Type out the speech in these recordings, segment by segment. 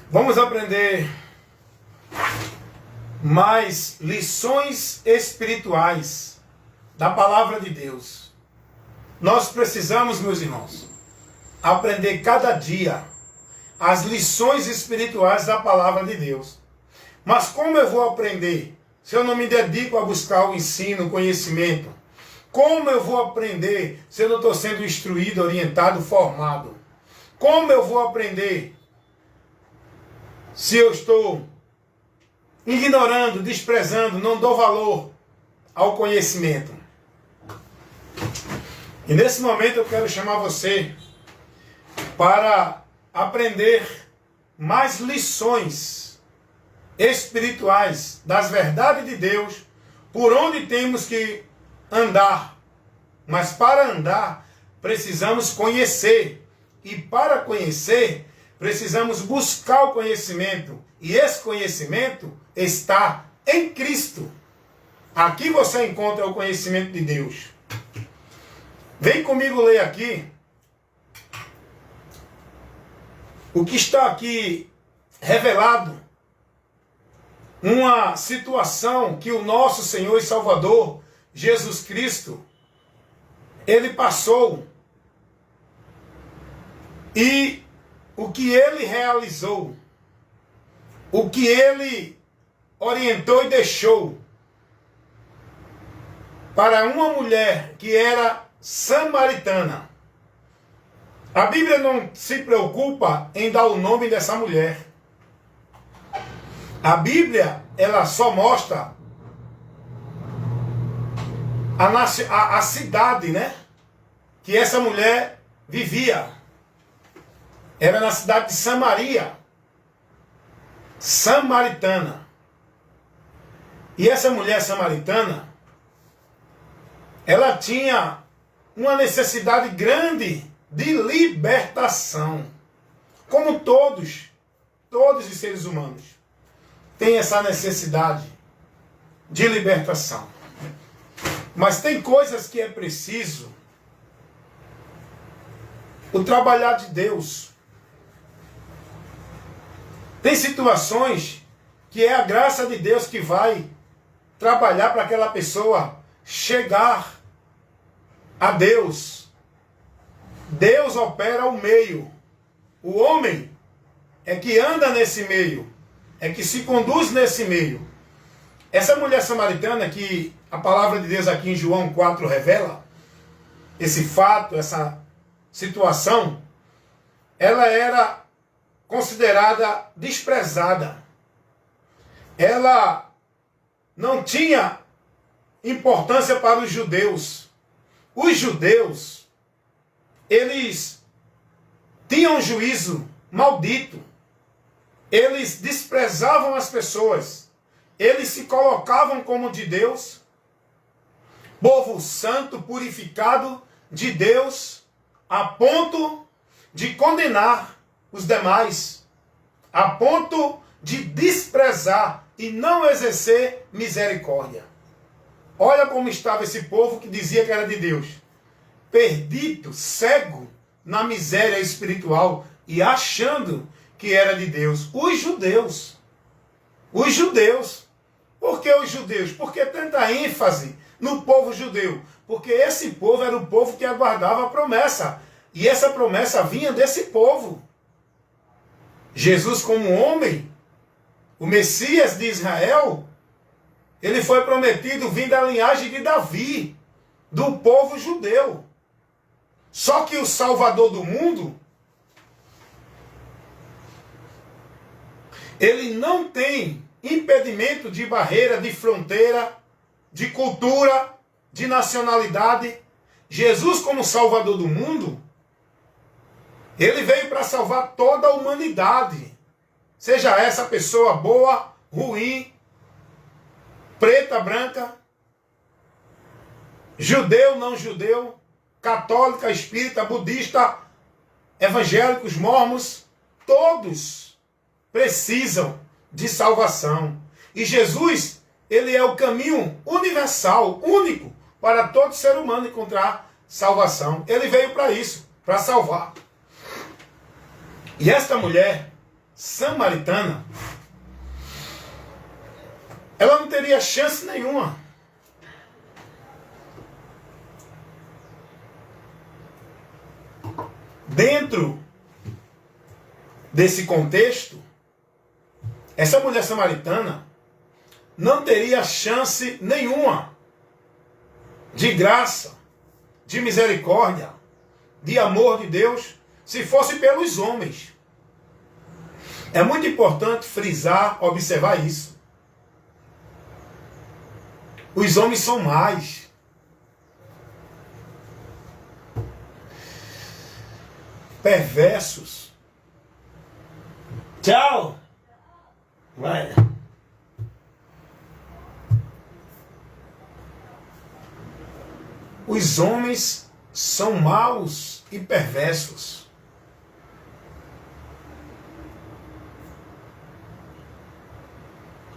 Vamos aprender mais lições espirituais da palavra de Deus. Nós precisamos, meus irmãos, aprender cada dia as lições espirituais da palavra de Deus. Mas como eu vou aprender se eu não me dedico a buscar o ensino, o conhecimento? Como eu vou aprender se eu não estou sendo instruído, orientado, formado? Como eu vou aprender se eu estou ignorando, desprezando, não dou valor ao conhecimento? E nesse momento eu quero chamar você para aprender mais lições espirituais das verdades de Deus, por onde temos que andar. Mas para andar, precisamos conhecer. E para conhecer, precisamos buscar o conhecimento. E esse conhecimento está em Cristo. Aqui você encontra o conhecimento de Deus. Vem comigo ler aqui o que está aqui revelado. Uma situação que o nosso Senhor e Salvador, Jesus Cristo, ele passou. E o que ele realizou, o que ele orientou e deixou para uma mulher que era samaritana. A Bíblia não se preocupa em dar o nome dessa mulher. A Bíblia, ela só mostra a cidade, né, que essa mulher vivia. Era na cidade de Samaria, samaritana. E essa mulher samaritana, ela tinha uma necessidade grande de libertação. Como todos os seres humanos têm essa necessidade de libertação. Mas tem coisas que é preciso o trabalhar de Deus. Tem situações que é a graça de Deus que vai trabalhar para aquela pessoa chegar a Deus. Deus opera o meio. O homem é que anda nesse meio, é que se conduz nesse meio. Essa mulher samaritana que a palavra de Deus aqui em João 4 revela, esse fato, essa situação, ela era considerada desprezada. Ela não tinha importância para os judeus. Os judeus, eles tinham um juízo maldito. Eles desprezavam as pessoas. Eles se colocavam como de Deus, povo santo, purificado de Deus, a ponto de condenar os demais, a ponto de desprezar e não exercer misericórdia. Olha como estava esse povo que dizia que era de Deus. Perdido, cego na miséria espiritual e achando que era de Deus. Os judeus. Os judeus. Por que os judeus? Porque tanta ênfase no povo judeu. Porque esse povo era o povo que aguardava a promessa. E essa promessa vinha desse povo. Jesus, como homem, o Messias de Israel, ele foi prometido vindo da linhagem de Davi, do povo judeu. Só que o Salvador do mundo, ele não tem impedimento de barreira, de fronteira, de cultura, de nacionalidade. Jesus, como Salvador do mundo, ele veio para salvar toda a humanidade. Seja essa pessoa boa, ruim, preta, branca, judeu, não judeu, católica, espírita, budista, evangélicos, mormons, todos precisam de salvação. E Jesus, ele é o caminho universal, único, para todo ser humano encontrar salvação. Ele veio para isso, para salvar. E esta mulher samaritana, ela não teria chance nenhuma. Dentro desse contexto, essa mulher samaritana não teria chance nenhuma de graça, de misericórdia, de amor de Deus, se fosse pelos homens. É muito importante frisar, observar isso. Os homens são mais. Perversos. Tchau. Vai. Os homens são maus e perversos.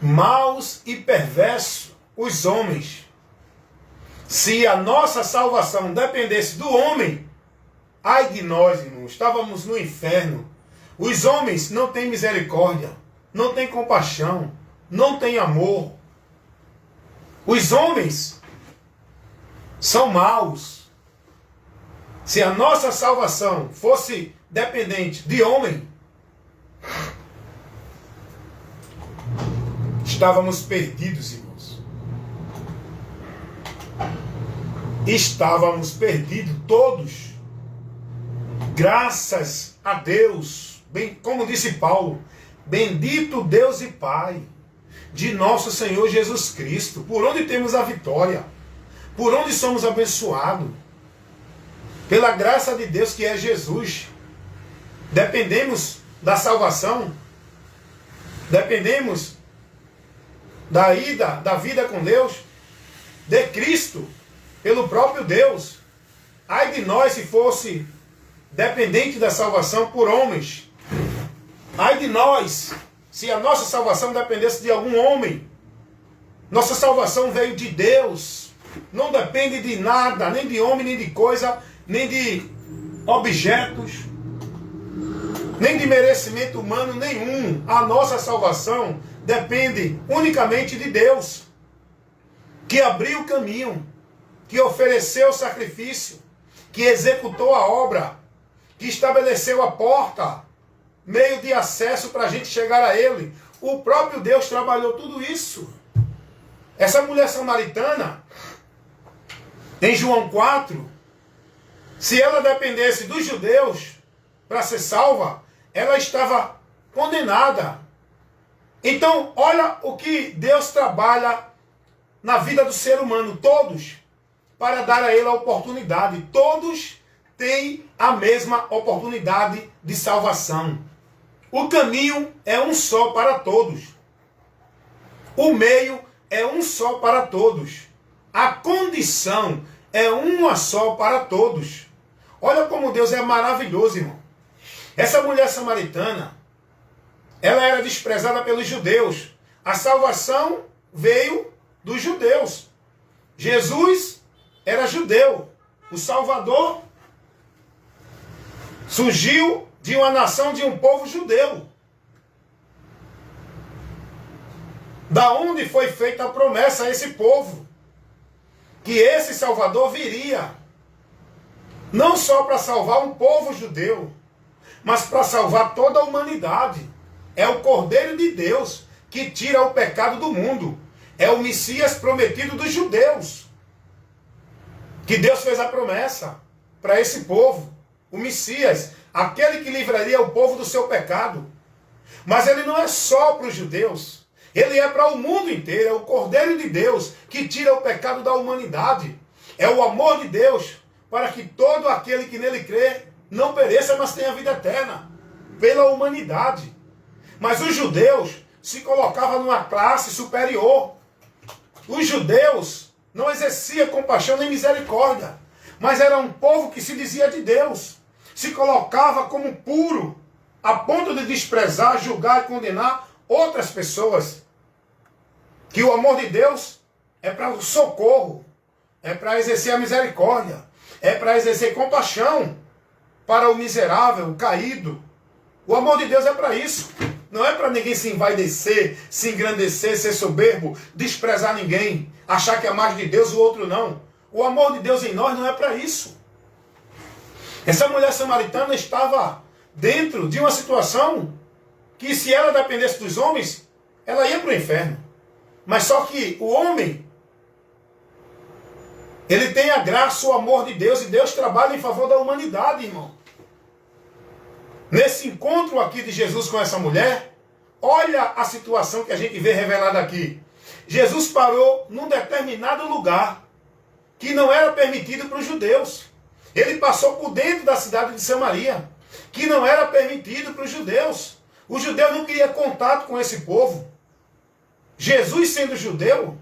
Maus e perversos os homens. Se a nossa salvação dependesse do homem, ai de nós, irmãos, estávamos no inferno. Os homens não têm misericórdia, não têm compaixão, não têm amor. Os homens são maus. Se a nossa salvação fosse dependente de homem, estávamos perdidos, irmãos. Estávamos perdidos todos. Graças a Deus, bem, como disse Paulo, bendito Deus e Pai de nosso Senhor Jesus Cristo, por onde temos a vitória, por onde somos abençoados, pela graça de Deus que é Jesus. Dependemos da salvação, dependemos da vida com Deus, de Cristo, pelo próprio Deus. Ai de nós se fosse dependente da salvação por homens. Ai de nós se a nossa salvação dependesse de algum homem. Nossa salvação veio de Deus. Não depende de nada, nem de homem, nem de coisa, nem de objetos, nem de merecimento humano nenhum. A nossa salvação depende unicamente de Deus, que abriu o caminho, que ofereceu o sacrifício, que executou a obra, que estabeleceu a porta, meio de acesso para a gente chegar a Ele. O próprio Deus trabalhou tudo isso. Essa mulher samaritana, em João 4, se ela dependesse dos judeus para ser salva, ela estava condenada. Então, olha o que Deus trabalha na vida do ser humano, todos, para dar a ele a oportunidade. Todos têm a mesma oportunidade de salvação. O caminho é um só para todos. O meio é um só para todos. A condição é uma só para todos. Olha como Deus é maravilhoso, irmão. Essa mulher samaritana, ela era desprezada pelos judeus. A salvação veio dos judeus. Jesus era judeu. O Salvador surgiu de uma nação, de um povo judeu. Da onde foi feita a promessa a esse povo, que esse Salvador viria, não só para salvar um povo judeu, mas para salvar toda a humanidade. É o Cordeiro de Deus que tira o pecado do mundo. É o Messias prometido dos judeus, que Deus fez a promessa para esse povo. O Messias, aquele que livraria o povo do seu pecado. Mas ele não é só para os judeus. Ele é para o mundo inteiro. É o Cordeiro de Deus que tira o pecado da humanidade. É o amor de Deus para que todo aquele que nele crê não pereça, mas tenha vida eterna. Pela humanidade. Mas os judeus se colocavam numa classe superior. Os judeus não exerciam compaixão nem misericórdia. Mas era um povo que se dizia de Deus. Se colocava como puro, a ponto de desprezar, julgar e condenar outras pessoas. Que o amor de Deus é para o socorro, é para exercer a misericórdia, é para exercer compaixão para o miserável, o caído. O amor de Deus é para isso. não é para ninguém se envaidecer, se engrandecer, ser soberbo, desprezar ninguém, achar que é mais de Deus, o outro não. O amor de Deus em nós não é para isso. Essa mulher samaritana estava dentro de uma situação que, se ela dependesse dos homens, ela ia para o inferno. Mas só que o homem, ele tem a graça, o amor de Deus, e Deus trabalha em favor da humanidade, irmão. Nesse encontro aqui de Jesus com essa mulher, olha a situação que a gente vê revelada aqui. Jesus parou num determinado lugar que não era permitido para os judeus. Ele passou por dentro da cidade de Samaria, que não era permitido para os judeus. Os judeus não queriam contato com esse povo. Jesus, sendo judeu,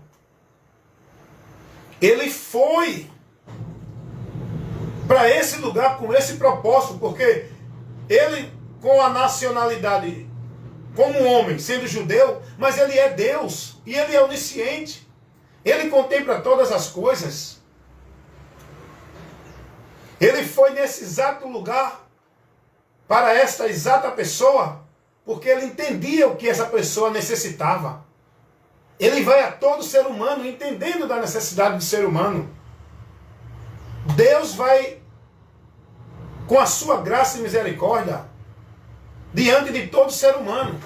ele foi para esse lugar com esse propósito, porque ele, com a nacionalidade, como homem, sendo judeu, mas ele é Deus, e ele é onisciente. Ele contempla todas as coisas. Ele foi nesse exato lugar, para esta exata pessoa, porque ele entendia o que essa pessoa necessitava. Ele vai a todo ser humano, entendendo da necessidade do ser humano. Deus vai, com a sua graça e misericórdia, diante de todo ser humano.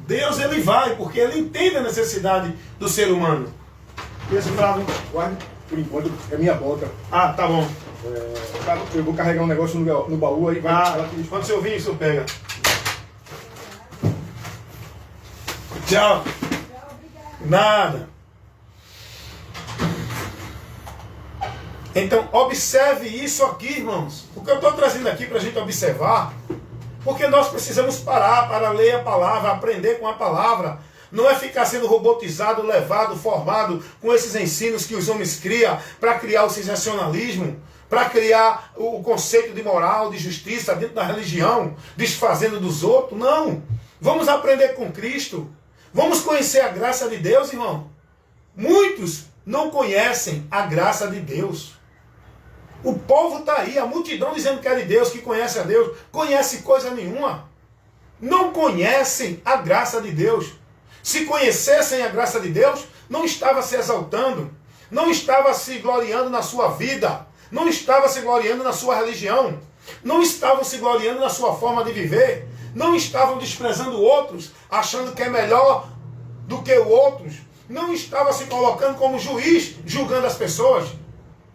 Deus, ele vai, porque ele entende a necessidade do ser humano. Esse Flávio, guarda, por enquanto, é minha bota. Ah, tá bom. Eu vou carregar um negócio no baú, aí vai... Quando você ouvir isso, pega. Tchau. Nada. Então, observe isso aqui, irmãos. O que eu estou trazendo aqui para a gente observar, porque nós precisamos parar para ler a palavra, aprender com a palavra. Não é ficar sendo robotizado, levado, formado com esses ensinos que os homens criam para criar o sensacionalismo, para criar o conceito de moral, de justiça dentro da religião, desfazendo dos outros. Não. Vamos aprender com Cristo. Vamos conhecer a graça de Deus, irmão. Muitos não conhecem a graça de Deus. O povo está aí, a multidão dizendo que é de Deus, que conhece a Deus, conhece coisa nenhuma. Não conhecem a graça de Deus. Se conhecessem a graça de Deus, não estava se exaltando, não estava se gloriando na sua vida, não estava se gloriando na sua religião, não estavam se gloriando na sua forma de viver, não estavam desprezando outros, achando que é melhor do que outros, não estavam se colocando como juiz, julgando as pessoas.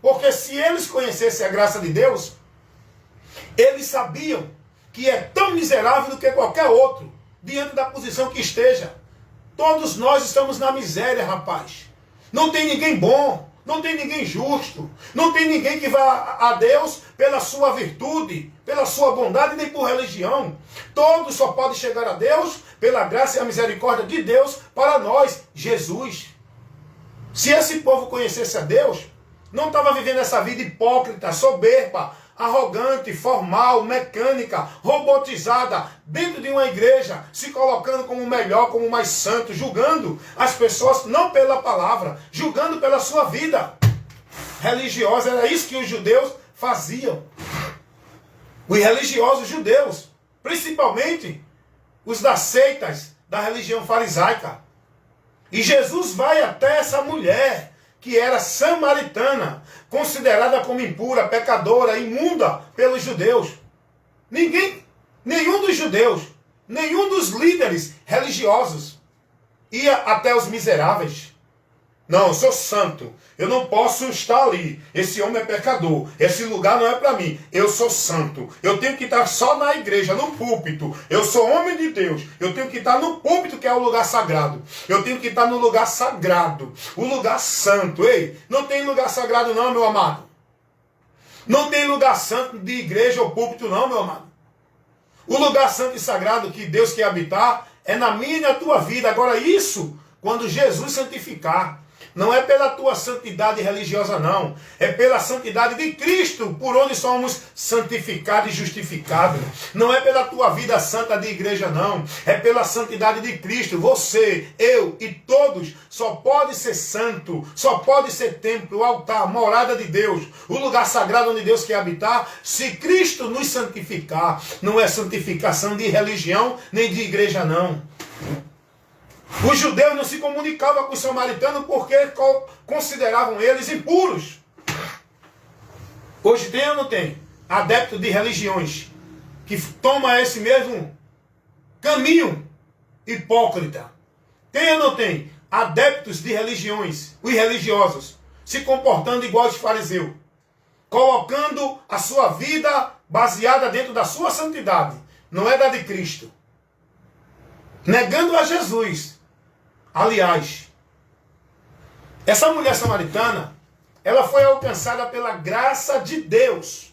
Porque se eles conhecessem a graça de Deus, eles sabiam que é tão miserável do que qualquer outro, diante da posição que esteja. Todos nós estamos na miséria, rapaz. Não tem ninguém bom, não tem ninguém justo, não tem ninguém que vá a Deus pela sua virtude, pela sua bondade, nem por religião. Todos só podem chegar a Deus pela graça e a misericórdia de Deus para nós, Jesus. Se esse povo conhecesse a Deus, não estava vivendo essa vida hipócrita, soberba, arrogante, formal, mecânica, robotizada, dentro de uma igreja, se colocando como o melhor, como o mais santo, julgando as pessoas não pela palavra, julgando pela sua vida religiosa. Era isso que os judeus faziam. Os religiosos judeus, principalmente os das seitas da religião farisaica. E Jesus vai até essa mulher, que era samaritana, considerada como impura, pecadora, imunda pelos judeus. Nenhum dos judeus, nenhum dos líderes religiosos ia até os miseráveis. Não, eu sou santo, eu não posso estar ali. Esse homem é pecador, esse lugar não é para mim. Eu sou santo, eu tenho que estar só na igreja, no púlpito. Eu sou homem de Deus, eu tenho que estar no púlpito, que é o lugar sagrado. Eu tenho que estar no lugar sagrado, o lugar santo. Ei, não tem lugar sagrado não, meu amado. Não tem lugar santo de igreja ou púlpito não, meu amado. O lugar santo e sagrado que Deus quer habitar é na minha e na tua vida. Agora isso, quando Jesus santificar, Não é pela tua santidade religiosa, não. É pela santidade de Cristo, por onde somos santificados e justificados. Não é pela tua vida santa de igreja, não. É pela santidade de Cristo. Você, eu e todos só pode ser santo, só pode ser templo, altar, morada de Deus, o lugar sagrado onde Deus quer habitar, se Cristo nos santificar. Não é santificação de religião, nem de igreja, não. Os judeus não se comunicavam com os samaritanos porque consideravam eles impuros. Hoje tem ou não tem? Adeptos de religiões que tomam esse mesmo caminho hipócrita. Tem ou não tem? Adeptos de religiões, os religiosos, se comportando igual os fariseus, colocando a sua vida baseada dentro da sua santidade, não é da de Cristo. Negando a Jesus. Aliás, essa mulher samaritana, ela foi alcançada pela graça de Deus.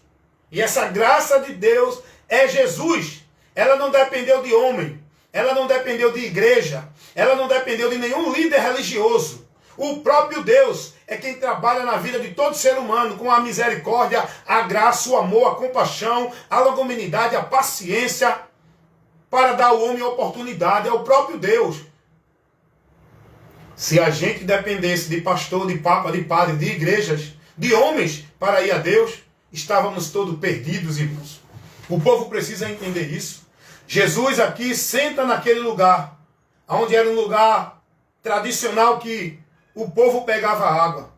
E essa graça de Deus é Jesus. Ela não dependeu de homem. Ela não dependeu de igreja. Ela não dependeu de nenhum líder religioso. O próprio Deus é quem trabalha na vida de todo ser humano com a misericórdia, a graça, o amor, a compaixão, a longanimidade, a paciência, para dar ao homem a oportunidade. É o próprio Deus. Se a gente dependesse de pastor, de papa, de padre, de igrejas, de homens para ir a Deus, estávamos todos perdidos, irmãos. O povo precisa entender isso. Jesus aqui senta naquele lugar, onde era um lugar tradicional que o povo pegava água.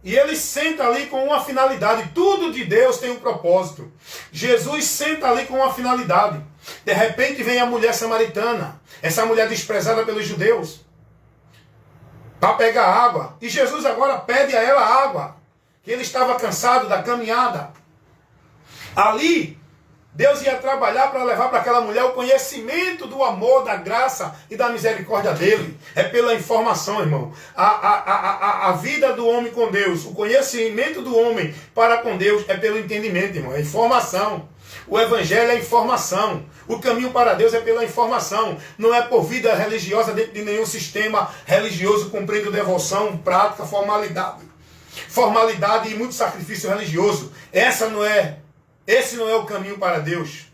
E ele senta ali com uma finalidade. Tudo de Deus tem um propósito. Jesus senta ali com uma finalidade. De repente vem a mulher samaritana, essa mulher desprezada pelos judeus, para pegar água. E Jesus agora pede a ela água, que ele estava cansado da caminhada. Ali, Deus ia trabalhar para levar para aquela mulher o conhecimento do amor, da graça e da misericórdia dele. É pela informação, irmão. A vida do homem com Deus, o conhecimento do homem para com Deus é pelo entendimento, irmão. É informação. O evangelho é informação. O caminho para Deus é pela informação. Não é por vida religiosa dentro de nenhum sistema religioso cumprindo devoção, prática, formalidade. Formalidade e muito sacrifício religioso. Esse não é o caminho para Deus.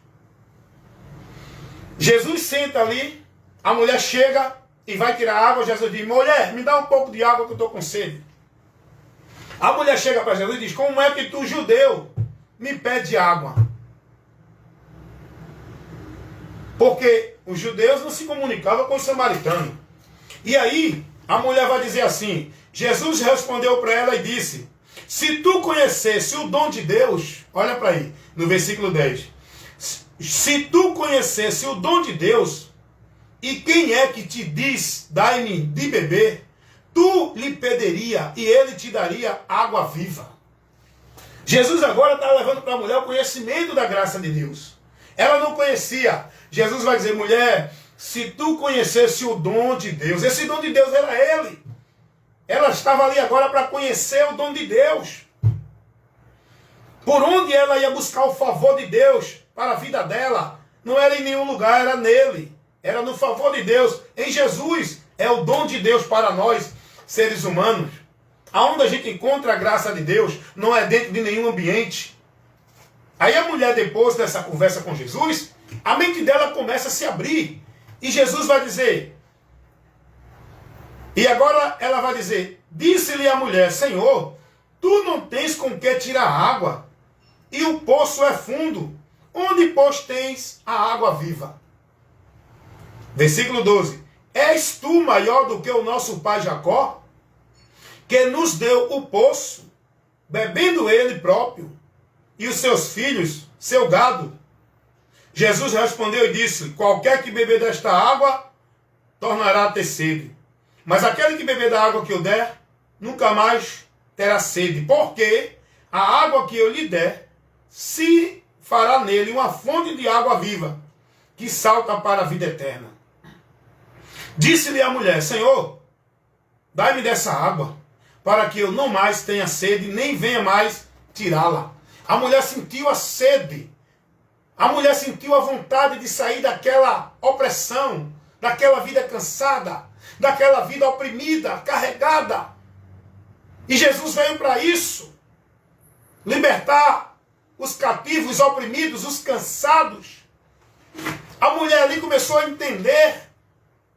Jesus senta ali, a mulher chega e vai tirar água. Jesus diz: mulher, me dá um pouco de água que eu estou com sede. A mulher chega para Jesus e diz: como é que tu, judeu, me pede água? Porque os judeus não se comunicavam com os samaritanos. E aí, a mulher vai dizer assim: Jesus respondeu para ela e disse: se tu conhecesse o dom de Deus, olha para aí, no versículo 10. Se tu conhecesse o dom de Deus, e quem é que te diz, dai-me de beber, tu lhe pediria e ele te daria água viva. Jesus agora está levando para a mulher o conhecimento da graça de Deus. Ela não conhecia. Jesus vai dizer: mulher, se tu conhecesse o dom de Deus, esse dom de Deus era ele. Ela estava ali agora para conhecer o dom de Deus. Por onde ela ia buscar o favor de Deus para a vida dela? Não era em nenhum lugar, era nele. Era no favor de Deus. Em Jesus é o dom de Deus para nós, seres humanos. Aonde a gente encontra a graça de Deus não é dentro de nenhum ambiente. Aí a mulher, depois dessa conversa com Jesus, a mente dela começa a se abrir. E Jesus vai dizer... E agora ela vai dizer: disse-lhe a mulher: Senhor, tu não tens com que tirar água, e o poço é fundo. Onde, pois, tens a água viva? Versículo 12. És tu maior do que o nosso pai Jacó, que nos deu o poço, bebendo ele próprio, e os seus filhos, seu gado? Jesus respondeu e disse: qualquer que beber desta água, tornará a ter sede. Mas aquele que beber da água que eu der, nunca mais terá sede. Porque a água que eu lhe der, se fará nele uma fonte de água viva, que salta para a vida eterna. Disse-lhe a mulher: Senhor, dai-me dessa água, para que eu não mais tenha sede, nem venha mais tirá-la. A mulher sentiu a sede. A mulher sentiu a vontade de sair daquela opressão, daquela vida cansada, daquela vida oprimida, carregada E Jesus veio para isso. Libertar os cativos, os oprimidos, os cansados. A mulher ali começou a entender.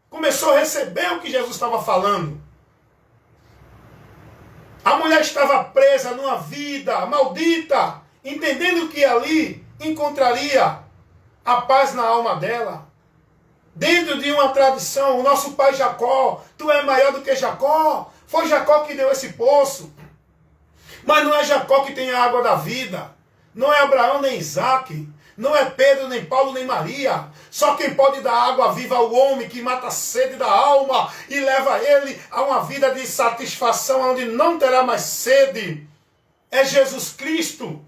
Começou a receber o que Jesus estava falando. A mulher estava presa numa vida maldita, entendendo que ali encontraria a paz na alma dela. Dentro de uma tradição, o nosso pai Jacó, tu é maior do que Jacó. Foi Jacó que deu esse poço. Mas não é Jacó que tem a água da vida. Não é Abraão nem Isaac. Não é Pedro, nem Paulo, nem Maria. Só quem pode dar água viva ao homem que mata a sede da alma e leva ele a uma vida de satisfação onde não terá mais sede é Jesus Cristo.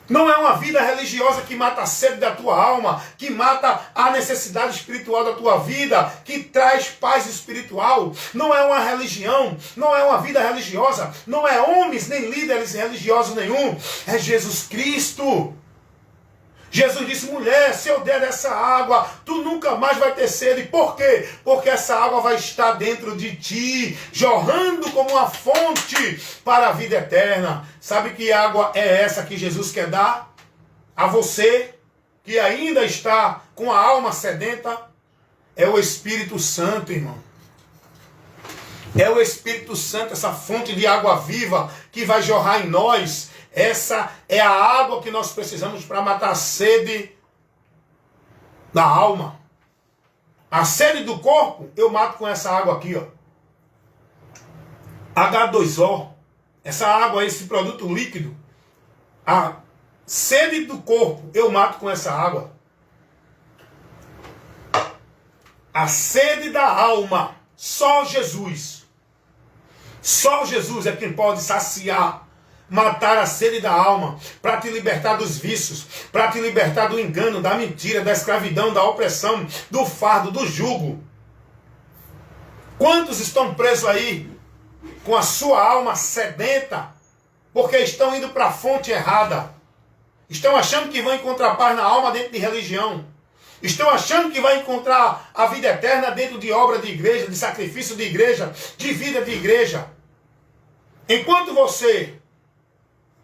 Não é uma vida religiosa que mata a sede da tua alma, que mata a necessidade espiritual da tua vida, que traz paz espiritual. Não é uma religião, não é uma vida religiosa, não é homens nem líderes religiosos nenhum. É Jesus Cristo. Jesus disse, mulher, se eu der dessa água, tu nunca mais vai ter sede. Por quê? Porque essa água vai estar dentro de ti, jorrando como uma fonte para a vida eterna. Sabe que água é essa que Jesus quer dar a você, que ainda está com a alma sedenta? É o Espírito Santo, irmão. É o Espírito Santo, essa fonte de água viva que vai jorrar em nós. Essa é a água que nós precisamos para matar a sede da alma. A sede do corpo, eu mato com essa água aqui, ó. H2O. Essa água, esse produto líquido. A sede do corpo, eu mato com essa água. A sede da alma, só Jesus. Só Jesus é quem pode saciar, matar a sede da alma, para te libertar dos vícios, para te libertar do engano, da mentira, da escravidão, da opressão, do fardo, do jugo. Quantos estão presos aí, com a sua alma sedenta, porque estão indo para a fonte errada? Estão achando que vão encontrar paz na alma dentro de religião. Estão achando que vai encontrar a vida eterna dentro de obra de igreja, de sacrifício de igreja, de vida de igreja. Enquanto você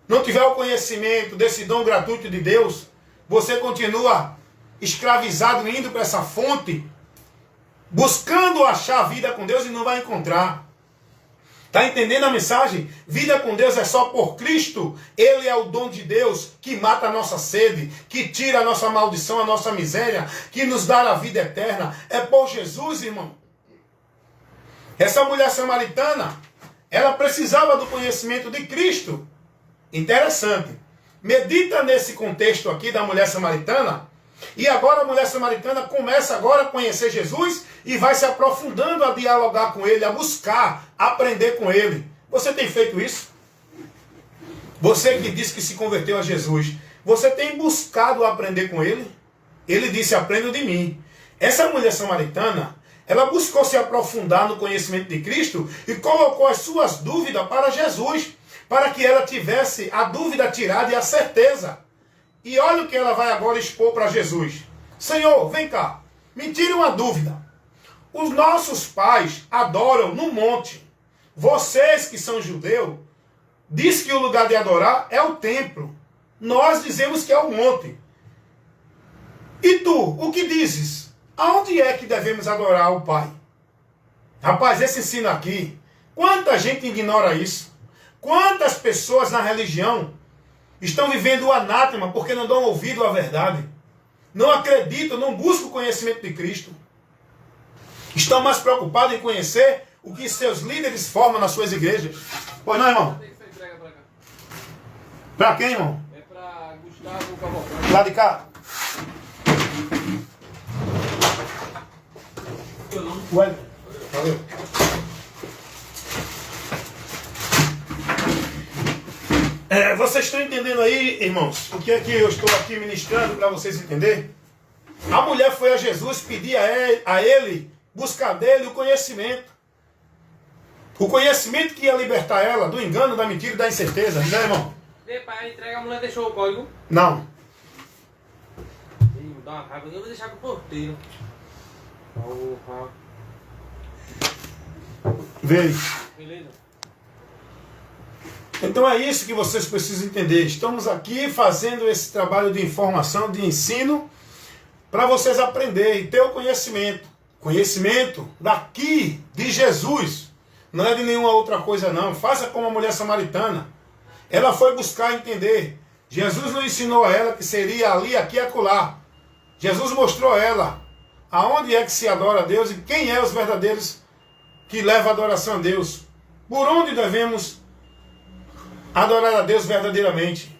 não tiver o conhecimento desse dom gratuito de Deus, você continua escravizado, indo para essa fonte, buscando achar a vida com Deus e não vai encontrar. Está entendendo a mensagem? Vida com Deus é só por Cristo. Ele é o dom de Deus que mata a nossa sede, que tira a nossa maldição, a nossa miséria, que nos dá a vida eterna. É por Jesus, irmão. Essa mulher samaritana, ela precisava do conhecimento de Cristo. Interessante. Medita nesse contexto aqui da mulher samaritana. E agora a mulher samaritana começa agora a conhecer Jesus e vai se aprofundando a dialogar com ele, a buscar, a aprender com ele. Você tem feito isso? Você que disse que se converteu a Jesus, você tem buscado aprender com ele? Ele disse, aprenda de mim. Essa mulher samaritana, ela buscou se aprofundar no conhecimento de Cristo e colocou as suas dúvidas para Jesus, para que ela tivesse a dúvida tirada e a certeza. E olha o que ela vai agora expor para Jesus. Senhor, vem cá, me tire uma dúvida. Os nossos pais adoram no monte. Vocês que são judeus, diz que o lugar de adorar é o templo. Nós dizemos que é o monte. E tu, o que dizes? Aonde é que devemos adorar o Pai? Rapaz, esse ensino aqui, quanta gente ignora isso? Quantas pessoas na religião estão vivendo o anátema porque não dão ouvido à verdade? Não acreditam, não buscam o conhecimento de Cristo. Estão mais preocupados em conhecer o que seus líderes formam nas suas igrejas. Pois não, irmão? Para quem, irmão? É para Gustavo Cavalcante. Lá de cá? Ué, valeu. Vocês estão entendendo aí, irmãos, o que é que eu estou aqui ministrando para vocês entenderem? A mulher foi a Jesus pedir a ele, buscar dele o conhecimento. O conhecimento que ia libertar ela do engano, da mentira e da incerteza. Diz aí, irmão. Ei, pai, a entrega, a mulher deixou o código. Não. Ih, dá uma raiva, eu vou deixar com o porteiro. Porra. Vê aí. Beleza? Então é isso que vocês precisam entender. Estamos aqui fazendo esse trabalho de informação, de ensino, para vocês aprenderem, ter o conhecimento. Conhecimento daqui, de Jesus. Não é de nenhuma outra coisa não. Faça como a mulher samaritana. Ela foi buscar entender. Jesus não ensinou a ela que seria ali, aqui e acolá. Jesus mostrou a ela aonde é que se adora a Deus e quem é os verdadeiros que levam a adoração a Deus. Por onde devemos adorar a Deus verdadeiramente.